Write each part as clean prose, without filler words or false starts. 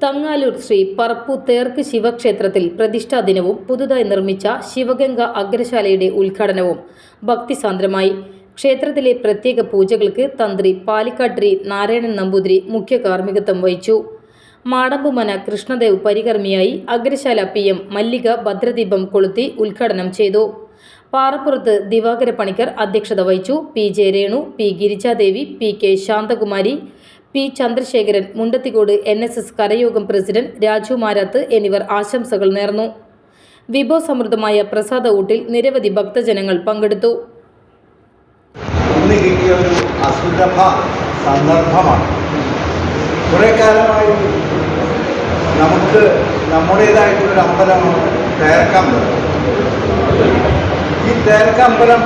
തങ്ങാലൂർ ശ്രീ പറപ്പു തേർക്ക് ശിവക്ഷേത്രത്തിൽ പ്രതിഷ്ഠാ ദിനവും പുതുതായി നിർമ്മിച്ച ശിവഗംഗ അഗ്രശാലയുടെ ഉദ്ഘാടനവും ഭക്തിസാന്ദ്രമായി. ക്ഷേത്രത്തിലെ പ്രത്യേക പൂജകൾക്ക് തന്ത്രി പാലിക്കാട്ടിരി നാരായണൻ നമ്പൂതിരി മുഖ്യ കാർമ്മികത്വം വഹിച്ചു. മാടമ്പുമന കൃഷ്ണദേവ് പരികർമ്മിയായി അഗ്രശാല PM മല്ലിക ഭദ്രദീപം കൊളുത്തി ഉദ്ഘാടനം ചെയ്തു. പാറപ്പുറത്ത് ദിവാകര പണിക്കർ അധ്യക്ഷത വഹിച്ചു. PJ Renu, P Girijadevi, PK Santhakumari, P Chandrasekharan, Mundathikode NSS Karayogam president Raju Marath എന്നിവർ ആശംസകൾ നേർന്നു. വിഭവസമൃദ്ധമായ പ്രസാദ ഊട്ടിൽ നിരവധി ഭക്തജനങ്ങൾ പങ്കെടുത്തു. സന്ദർഭമാണ്. കുറേ കാലമായി നമുക്ക് നമ്മുടേതായിട്ടുള്ളൊരു അമ്പലമാണ് തേർക്കമ്പലം. ഈ തേർക്കമ്പലം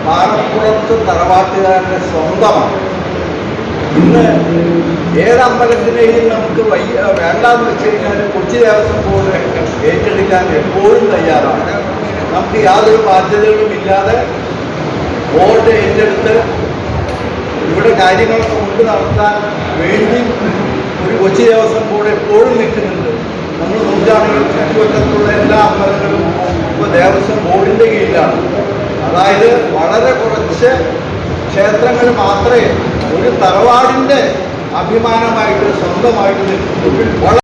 പാറപ്പുറത്ത് തറവാട്ടുകാരുടെ സ്വന്തമാണ്. ഇന്ന് ഏതമ്പലത്തിനെയും നമുക്ക് വേണ്ടാന്ന് വെച്ച് കഴിഞ്ഞാൽ കൊച്ചി ദേവസ്വം ബോർഡ് ഏറ്റെടുക്കാൻ എപ്പോഴും തയ്യാറാണ്. നമുക്ക് യാതൊരു ബാധ്യതകളും ഇല്ലാതെ ബോർഡ് ഏറ്റെടുത്ത് ഇവിടെ കാര്യങ്ങളൊക്കെ കൊണ്ട് നടത്താൻ വേണ്ടി ഒരു കൊച്ചി ദേവസ്വം ബോർഡ് എപ്പോഴും നിൽക്കുന്നുണ്ട്. നമ്മൾ നൂറ്റാണ്ടുകൾ ചുറ്റുവട്ടത്തുള്ള എല്ലാ അമ്പലങ്ങളും ഇപ്പോൾ ദേവസ്വം ബോർഡിൻ്റെ കീഴിലാണ്. അതായത് വളരെ കുറച്ച് ക്ഷേത്രങ്ങൾ മാത്രമേ ഒരു തറവാടിൻ്റെ അഭിമാനമായിട്ട് സ്വന്തമായിട്ട് നിൽക്കുന്നുള്ളൂ.